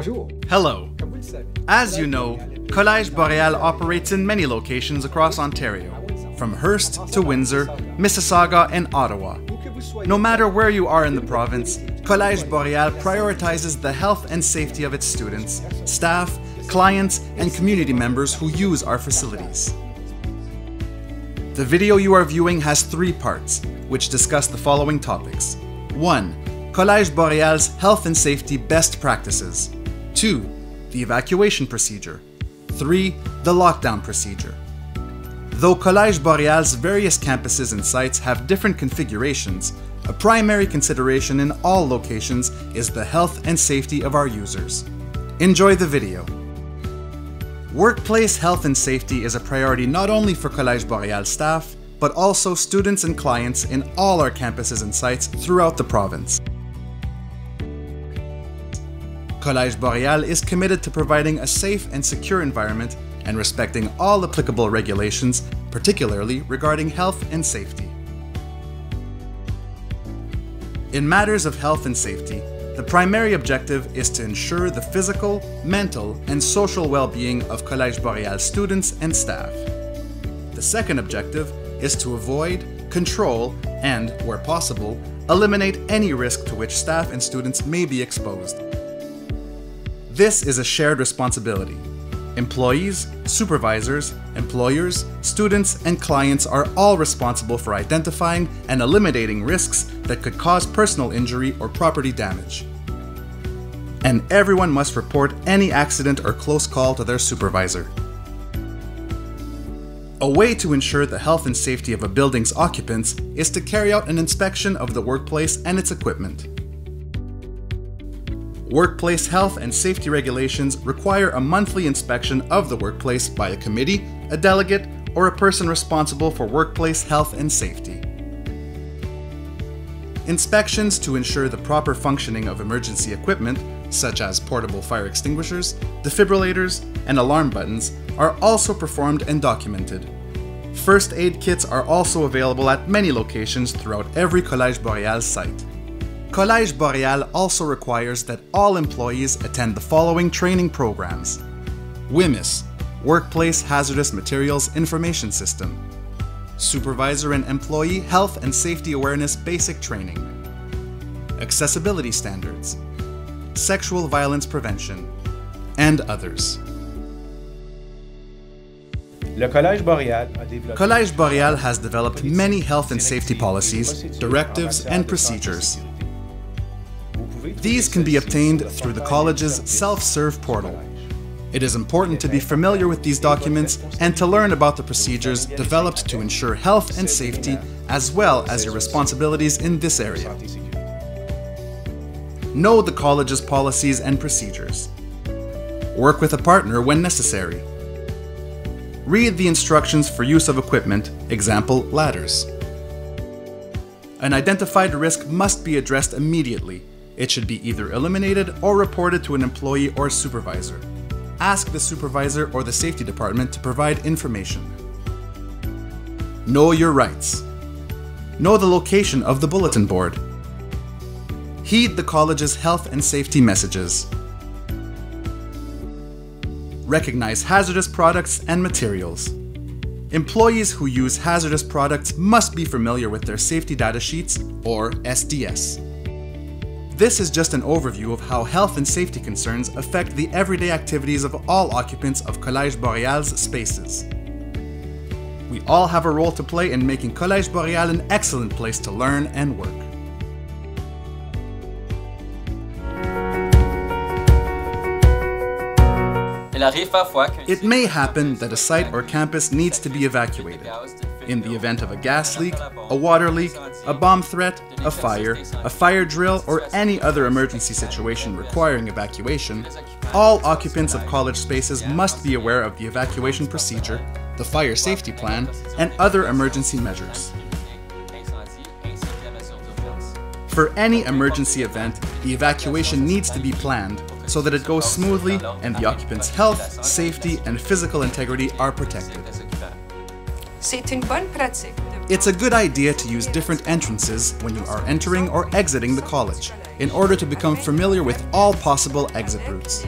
Hello. As you know, Collège Boréal operates in many locations across Ontario, from Hearst to Windsor, Mississauga, and Ottawa. No matter where you are in the province, Collège Boréal prioritizes the health and safety of its students, staff, clients, and community members who use our facilities. The video you are viewing has 3 parts, which discuss the following topics. 1. Collège Boréal's health and safety best practices. 2. The evacuation procedure. 3. The lockdown procedure. Though Collège Boréal's various campuses and sites have different configurations, a primary consideration in all locations is the health and safety of our users. Enjoy the video. Workplace health and safety is a priority not only for Collège Boréal staff, but also students and clients in all our campuses and sites throughout the province. Collège Boréal is committed to providing a safe and secure environment and respecting all applicable regulations, particularly regarding health and safety. In matters of health and safety, the primary objective is to ensure the physical, mental, and social well-being of Collège Boréal students and staff. The second objective is to avoid, control, and, where possible, eliminate any risk to which staff and students may be exposed. This is a shared responsibility. Employees, supervisors, employers, students, and clients are all responsible for identifying and eliminating risks that could cause personal injury or property damage. And everyone must report any accident or close call to their supervisor. A way to ensure the health and safety of a building's occupants is to carry out an inspection of the workplace and its equipment. Workplace health and safety regulations require a monthly inspection of the workplace by a committee, a delegate, or a person responsible for workplace health and safety. Inspections to ensure the proper functioning of emergency equipment, such as portable fire extinguishers, defibrillators, and alarm buttons, are also performed and documented. First aid kits are also available at many locations throughout every Collège Boréal site. Collège Boréal also requires that all employees attend the following training programs: WHMIS, Workplace Hazardous Materials Information System; Supervisor and Employee Health and Safety Awareness Basic Training; Accessibility Standards; Sexual Violence Prevention, and others. Collège Boréal has developed many health and safety policies, directives, and procedures. These can be obtained through the college's self-serve portal. It is important to be familiar with these documents and to learn about the procedures developed to ensure health and safety, as well as your responsibilities in this area. Know the college's policies and procedures. Work with a partner when necessary. Read the instructions for use of equipment, example, ladders. An identified risk must be addressed immediately. It should be either eliminated or reported to an employee or supervisor. Ask the supervisor or the safety department to provide information. Know your rights. Know the location of the bulletin board. Heed the college's health and safety messages. Recognize hazardous products and materials. Employees who use hazardous products must be familiar with their safety data sheets, or SDS. This is just an overview of how health and safety concerns affect the everyday activities of all occupants of Collège Boréal's spaces. We all have a role to play in making Collège Boréal an excellent place to learn and work. It may happen that a site or campus needs to be evacuated. In the event of a gas leak, a water leak, a bomb threat, a fire drill, or any other emergency situation requiring evacuation, all occupants of college spaces must be aware of the evacuation procedure, the fire safety plan, and other emergency measures. For any emergency event, the evacuation needs to be planned so that it goes smoothly and the occupants' health, safety, and physical integrity are protected. It's a good idea to use different entrances when you are entering or exiting the college. in order to become familiar with all possible exit routes.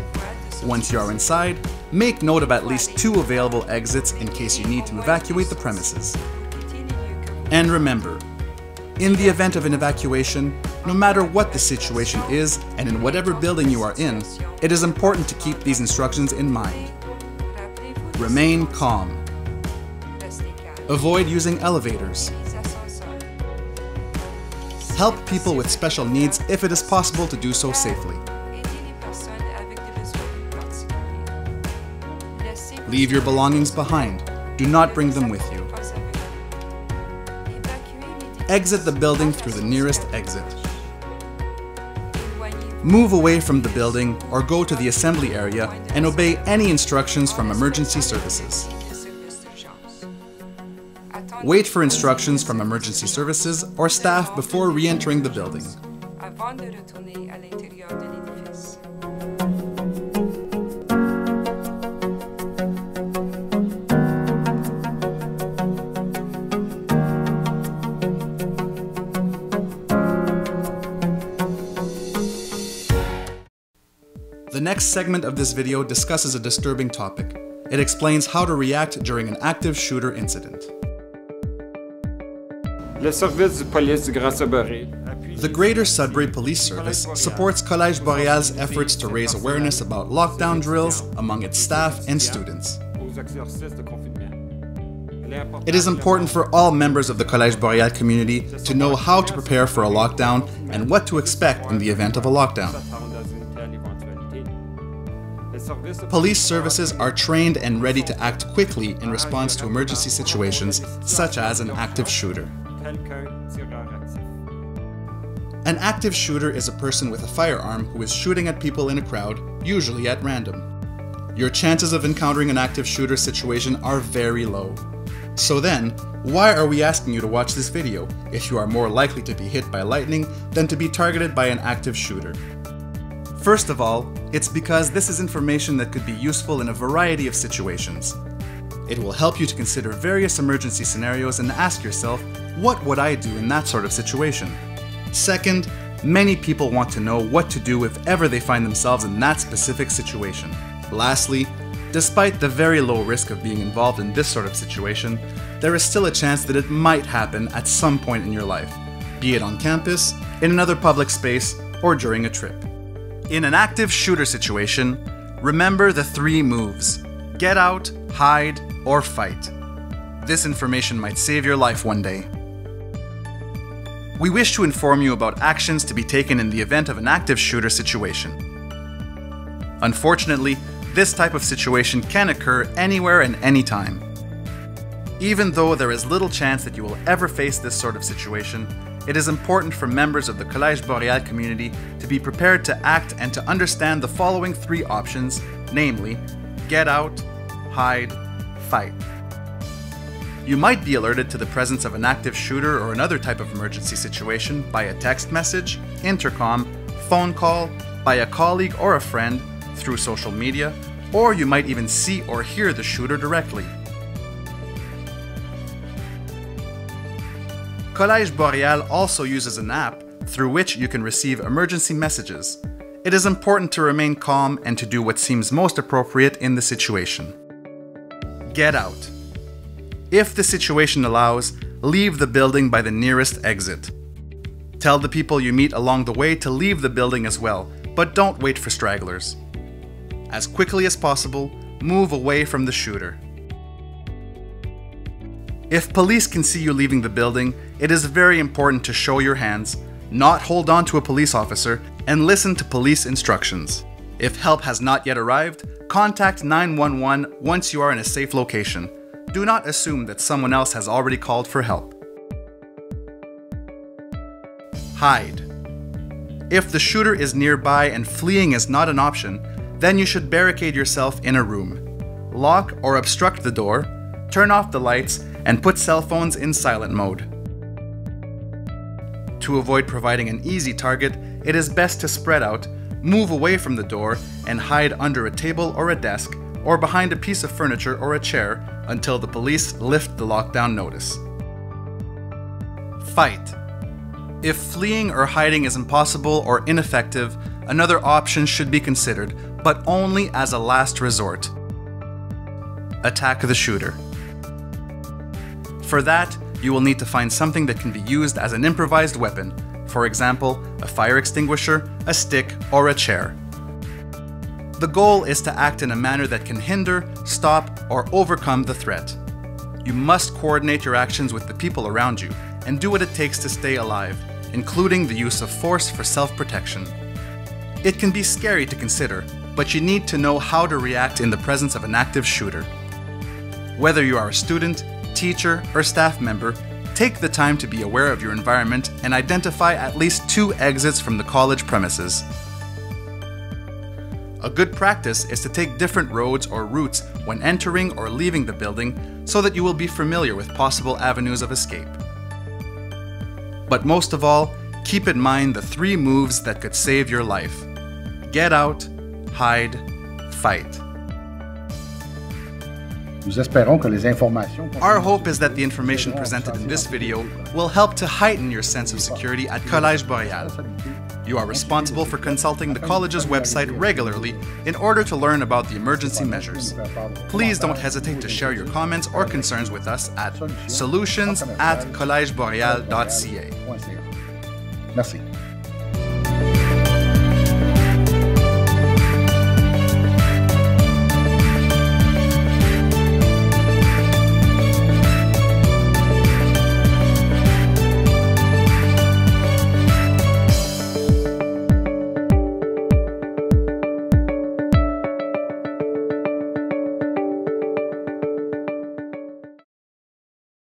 Once you are inside, make note of at least 2 available exits in case you need to evacuate the premises. And remember, in the event of an evacuation, no matter what the situation is and in whatever building you are in, it is important to keep these instructions in mind. Remain calm. Avoid using elevators. Help people with special needs if it is possible to do so safely. Leave your belongings behind. Do not bring them with you. Exit the building through the nearest exit. Move away from the building or go to the assembly area and obey any instructions from emergency services. Wait for instructions from emergency services or staff before re-entering the building. The next segment of this video discusses a disturbing topic. It explains how to react during an active shooter incident. The Greater Sudbury Police Service supports Collège Boréal's efforts to raise awareness about lockdown drills among its staff and students. It is important for all members of the Collège Boréal community to know how to prepare for a lockdown and what to expect in the event of a lockdown. Police services are trained and ready to act quickly in response to emergency situations, such as an active shooter. An active shooter is a person with a firearm who is shooting at people in a crowd, usually at random. Your chances of encountering an active shooter situation are very low. So then, why are we asking you to watch this video if you are more likely to be hit by lightning than to be targeted by an active shooter? First of all, it's because this is information that could be useful in a variety of situations. It will help you to consider various emergency scenarios and ask yourself, what would I do in that sort of situation? Second, many people want to know what to do if ever they find themselves in that specific situation. Lastly, despite the very low risk of being involved in this sort of situation, there is still a chance that it might happen at some point in your life, be it on campus, in another public space, or during a trip. In an active shooter situation, remember the 3 moves: get out, hide, or fight. This information might save your life one day. We wish to inform you about actions to be taken in the event of an active shooter situation. Unfortunately, this type of situation can occur anywhere and anytime. Even though there is little chance that you will ever face this sort of situation, it is important for members of the Collège Boréal community to be prepared to act and to understand the following 3 options, namely, get out, hide, fight. You might be alerted to the presence of an active shooter or another type of emergency situation by a text message, intercom, phone call, by a colleague or a friend, through social media, or you might even see or hear the shooter directly. Collège Boréal also uses an app through which you can receive emergency messages. It is important to remain calm and to do what seems most appropriate in the situation. Get out. If the situation allows, leave the building by the nearest exit. Tell the people you meet along the way to leave the building as well, but don't wait for stragglers. As quickly as possible, move away from the shooter. If police can see you leaving the building, it is very important to show your hands, not hold on to a police officer, and listen to police instructions. If help has not yet arrived, contact 911 once you are in a safe location. Do not assume that someone else has already called for help. Hide. If the shooter is nearby and fleeing is not an option, then you should barricade yourself in a room. Lock or obstruct the door, turn off the lights, and put cell phones in silent mode. To avoid providing an easy target, it is best to spread out, move away from the door, and hide under a table or a desk, or behind a piece of furniture or a chair until the police lift the lockdown notice. Fight. If fleeing or hiding is impossible or ineffective, another option should be considered, but only as a last resort. Attack the shooter. For that, you will need to find something that can be used as an improvised weapon, for example, a fire extinguisher, a stick, or a chair. The goal is to act in a manner that can hinder, stop, or overcome the threat. You must coordinate your actions with the people around you and do what it takes to stay alive, including the use of force for self-protection. It can be scary to consider, but you need to know how to react in the presence of an active shooter. Whether you are a student, teacher, or staff member, take the time to be aware of your environment and identify at least 2 exits from the college premises. A good practice is to take different roads or routes when entering or leaving the building so that you will be familiar with possible avenues of escape. But most of all, keep in mind the 3 moves that could save your life. Get out, hide, fight. Our hope is that the information presented in this video will help to heighten your sense of security at Collège Boréal. You are responsible for consulting the college's website regularly in order to learn about the emergency measures. Please don't hesitate to share your comments or concerns with us at solutions@collegeboreal.ca. Merci.